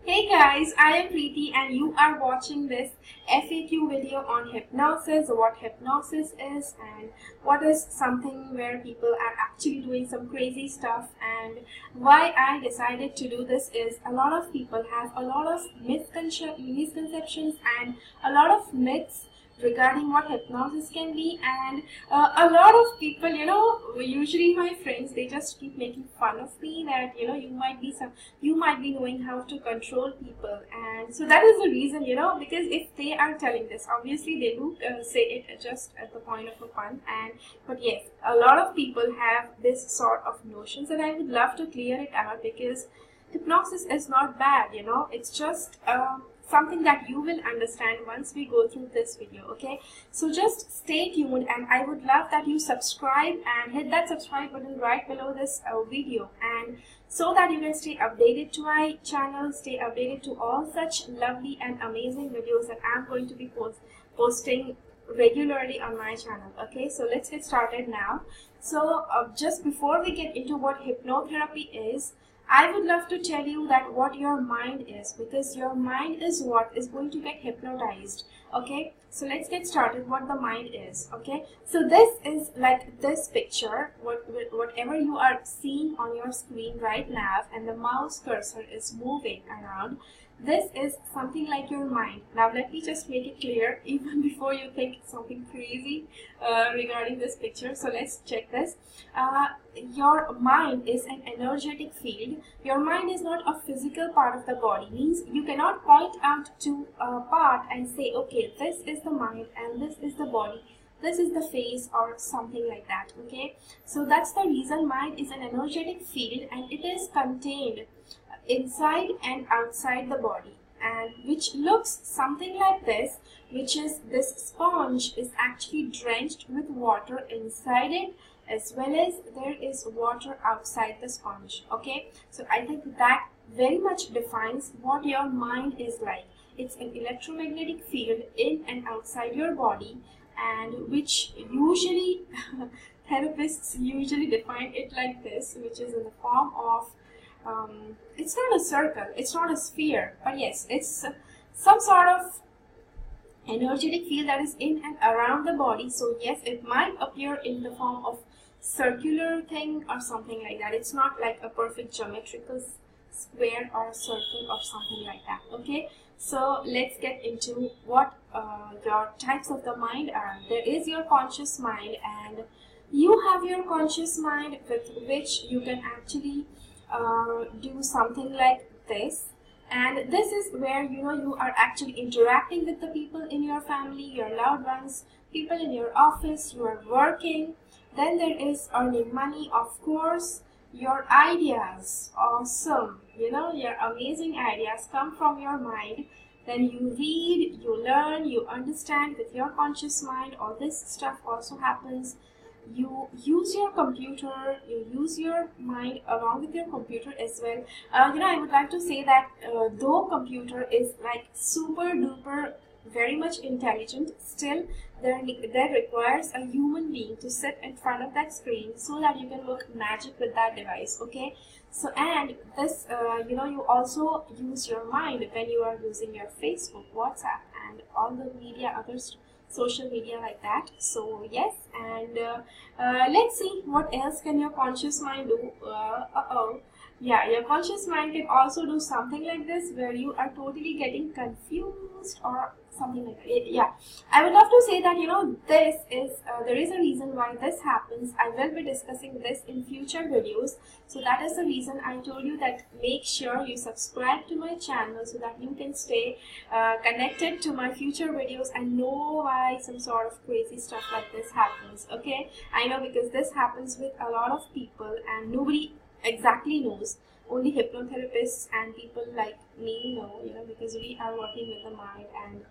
Hey guys, I am Preeti and you are watching this FAQ video on hypnosis, what hypnosis is and what is something where people are actually doing some crazy stuff. And why I decided to do this is a lot of people have a lot of misconceptions and a lot of myths regarding what hypnosis can be, and a lot of people, usually my friends, they just keep making fun of me that you might be knowing how to control people. And so that is the reason, because if they are telling this, obviously they do say it just at the point of a fun. And but yes, a lot of people have this sort of notions, and I would love to clear it out, because hypnosis is not bad, it's just something that you will understand once we go through this video. Okay, so just stay tuned, and I would love that you subscribe and hit that subscribe button right below this video, and so that you can stay updated to my channel, stay updated to all such lovely and amazing videos that I'm going to be posting regularly on my channel. Okay, so let's get started now. So just before we get into what hypnotherapy is, I would love to tell you that what your mind is, because your mind is what is going to get hypnotized. Okay, so let's get started what the mind is. Okay, so this is like this picture, whatever you are seeing on your screen right now, and the mouse cursor is moving around. This is something like your mind. Now let me just make it clear even before you think something crazy regarding this picture. So let's check this. Your mind is an energetic field. Your mind is not a physical part of the body. Means you cannot point out to a part and say, okay, this is the mind and this is the body, this is the face, or something like that. Okay, so that's the reason mind is an energetic field, and it is contained inside and outside the body, and which looks something like this, which is this sponge is actually drenched with water inside it, as well as there is water outside the sponge. Okay, so I think that very much defines what your mind is like. It's an electromagnetic field in and outside your body, and which usually therapists usually define it like this, which is in the form of it's not a circle, it's not a sphere, but yes, it's some sort of energetic field that is in and around the body. So yes, it might appear in the form of circular thing or something like that. It's not like a perfect geometrical square or circle or something like that. Okay, so let's get into what your types of the mind are. There is your conscious mind, and you have your conscious mind with which you can actually do something like this. And this is where you are actually interacting with the people in your family, your loved ones, people in your office, you are working. Then there is earning money, of course. Your ideas, awesome, your amazing ideas come from your mind. Then you read, you learn, you understand with your conscious mind. All this stuff also happens. You use your computer, you use your mind along with your computer as well. I would like to say that though computer is like super duper very much intelligent, still there requires a human being to sit in front of that screen so that you can work magic with that device. Okay, so and this you also use your mind when you are using your Facebook, WhatsApp, and all the media, other social media like that. So yes, and let's see what else can your conscious mind do. Yeah, your conscious mind can also do something like this, where you are totally getting confused or something like that. Yeah, I would love to say that this is there is a reason why this happens. I will be discussing this in future videos, so that is the reason I told you that make sure you subscribe to my channel so that you can stay connected to my future videos and know why some sort of crazy stuff like this happens. Okay, I know, because this happens with a lot of people and nobody exactly knows. Only hypnotherapists and people like me know, because we are working with the mind, and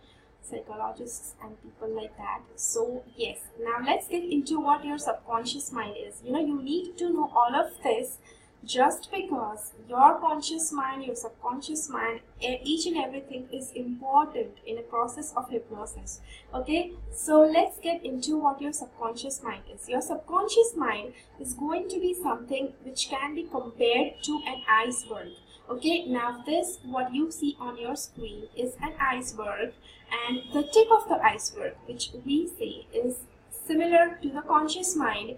psychologists and people like that. So yes, now let's get into what your subconscious mind is. You need to know all of this, just because your conscious mind, your subconscious mind, each and everything is important in a process of hypnosis. Okay, so let's get into what your subconscious mind is. Your subconscious mind is going to be something which can be compared to an iceberg. Okay, now this, what you see on your screen, is an iceberg, and the tip of the iceberg, which we say is similar to the conscious mind.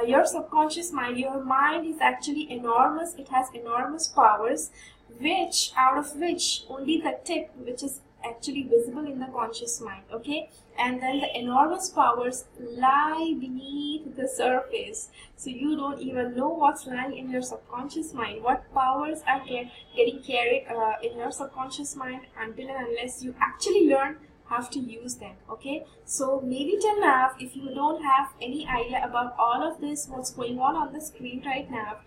Your subconscious mind, your mind is actually enormous. It has enormous powers, which out of which only the tip, which is actually visible in the conscious mind, okay, and then the enormous powers lie beneath the surface. So you don't even know what's lying in your subconscious mind, what powers are getting carried in your subconscious mind, until and unless you actually learn how to use them. Okay, so maybe till now, if you don't have any idea about all of this, what's going on the screen right now,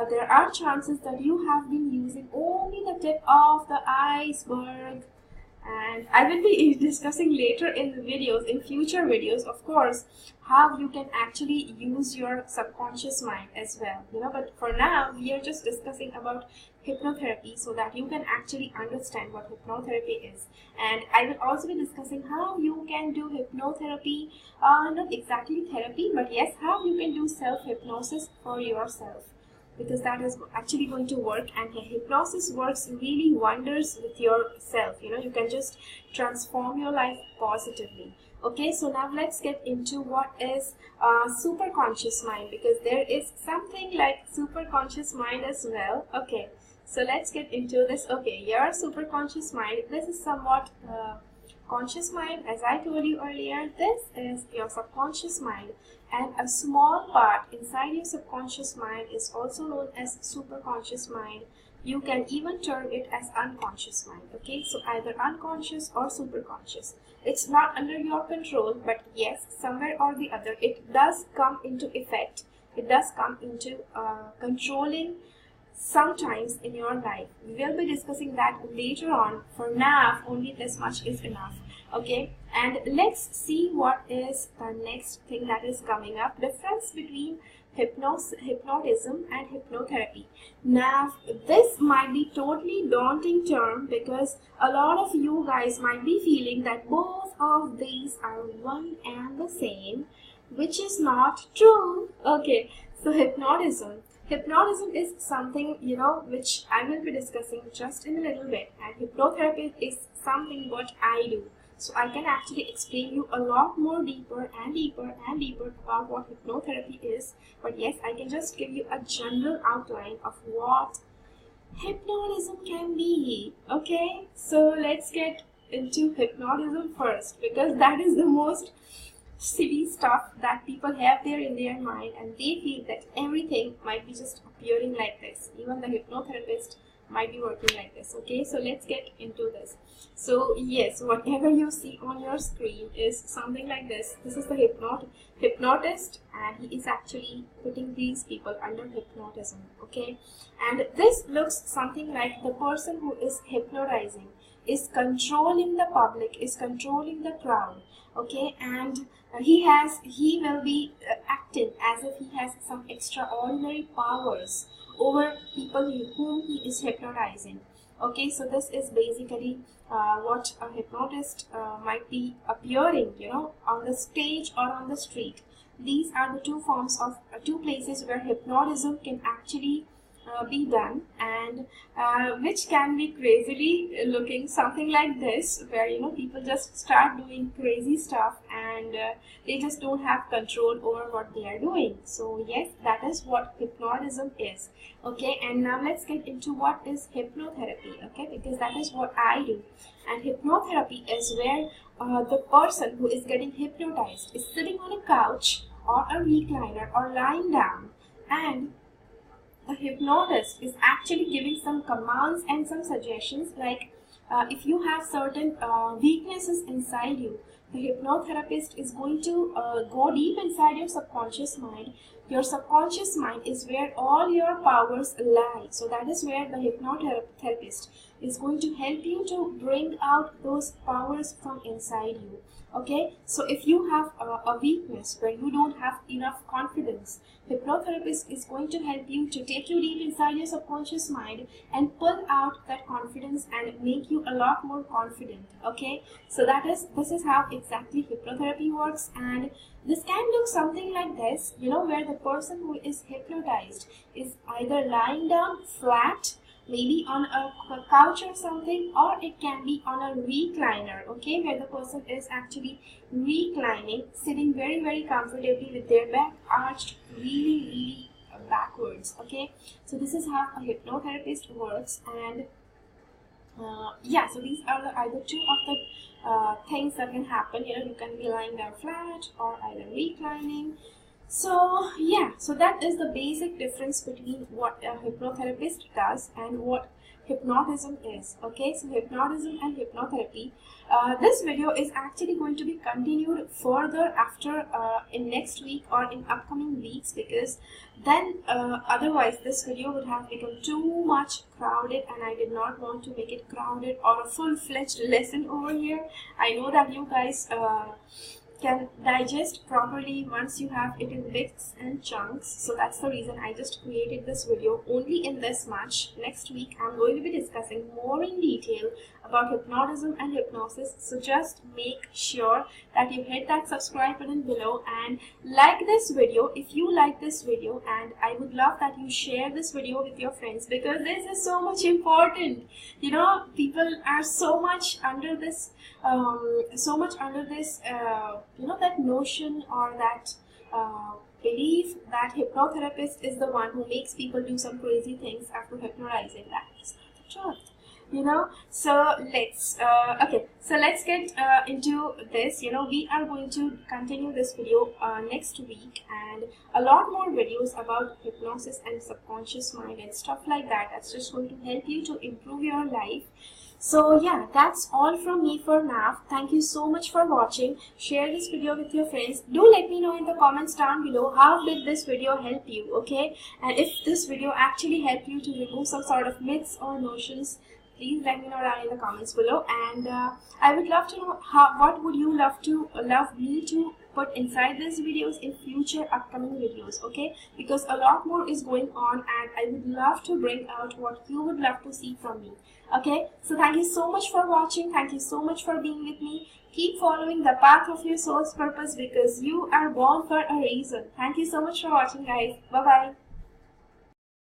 there are chances that you have been using only the tip of the iceberg. And I will be discussing later in the videos, in future videos, of course, how you can actually use your subconscious mind as well, you know. But for now, we are just discussing about hypnotherapy so that you can actually understand what hypnotherapy is. And I will also be discussing how you can do hypnotherapy, not exactly therapy, but yes, how you can do self-hypnosis for yourself, because that is actually going to work. And hypnosis works really wonders with yourself, you know. You can just transform your life positively. Okay, so now let's get into what is super conscious mind, because there is something like super conscious mind as well. Okay, so let's get into this. Okay, your super conscious mind, this is somewhat conscious mind. As I told you earlier, this is your subconscious mind, and a small part inside your subconscious mind is also known as superconscious mind. You can even term it as unconscious mind. Okay, so either unconscious or superconscious. It's not under your control, but yes, somewhere or the other, it does come into effect. It does come into controlling sometimes in your life. We will be discussing that later on. For now, only this much is enough. Okay, and let's see what is the next thing that is coming up. Difference between hypnotism and hypnotherapy. Now, this might be totally daunting term, because a lot of you guys might be feeling that both of these are one and the same, which is not true. Okay, so hypnotism is something, you know, which I will be discussing just in a little bit, and hypnotherapy is something what I do. So I can actually explain you a lot more deeper and deeper and deeper about what hypnotherapy is. But yes, I can just give you a general outline of what hypnotism can be. Okay, so let's get into hypnotism first, because that is the most silly stuff that people have there in their mind, and they feel that everything might be just appearing like this. Even the hypnotherapist might be working like this. Okay, so let's get into this. So yes, whatever you see on your screen is something like this. This is the hypnotist, and he is actually putting these people under hypnotism. Okay, and this looks something like the person who is hypnotizing is controlling the public, is controlling the crowd. Okay, and he will be acting as if he has some extraordinary powers over people whom he is hypnotizing. Okay, so this is basically what a hypnotist might be appearing, you know, on the stage or on the street. These are the two forms of two places where hypnotism can actually be done, and which can be crazily looking something like this, where, you know, people just start doing crazy stuff, and they just don't have control over what they are doing. So yes, that is what hypnotism is. Okay, and now let's get into what is hypnotherapy. Okay, because that is what I do. And hypnotherapy is where the person who is getting hypnotized is sitting on a couch or a recliner or lying down, and the hypnotist is actually giving some commands and some suggestions, like if you have certain weaknesses inside you, the hypnotherapist is going to go deep inside your subconscious mind. Your subconscious mind is where all your powers lie. So that is where the hypnotherapist is going to help you to bring out those powers from inside you. Okay, so if you have a weakness where you don't have enough confidence, hypnotherapist is going to help you to take you deep inside your subconscious mind and pull out that confidence and make you a lot more confident. Okay, so this is how exactly hypnotherapy works. And this can look something like this, you know, where the person who is hypnotized is either lying down flat maybe on a couch or something, or it can be on a recliner, okay, where the person is actually reclining, sitting very comfortably with their back arched really backwards. Okay, so this is how a hypnotherapist works. And yeah, so these are the either two of the things that can happen. You can be lying down flat or either reclining. So yeah, so that is the basic difference between what a hypnotherapist does and what hypnotism is. Okay, so hypnotism and hypnotherapy. This video is actually going to be continued further after in next week or in upcoming weeks, because then otherwise this video would have become too much crowded, and I did not want to make it crowded or a full-fledged lesson over here. I know that you guys can digest properly once you have it in bits and chunks. So that's the reason I just created this video only in this much. Next week I'm going to be discussing more in detail about hypnotism and hypnosis. So just make sure that you hit that subscribe button below and like this video if you like this video, and I would love that you share this video with your friends, because this is so much important. People are so much under this that notion or that belief that hypnotherapist is the one who makes people do some crazy things after hypnotizing. That is not the truth. So let's get into this. We are going to continue this video next week, and a lot more videos about hypnosis and subconscious mind and stuff like that. That's just going to help you to improve your life. So yeah, that's all from me for now. Thank you so much for watching. Share this video with your friends. Do let me know in the comments down below how did this video help you, okay? And if this video actually helped you to remove some sort of myths or notions, please let me know down in the comments below. And I would love to know what would you love me to put inside these videos in future upcoming videos, okay? Because a lot more is going on, and I would love to bring out what you would love to see from me. Okay, so thank you so much for watching. Thank you so much for being with me. Keep following the path of your soul's purpose, because you are born for a reason. Thank you so much for watching, guys. Bye bye.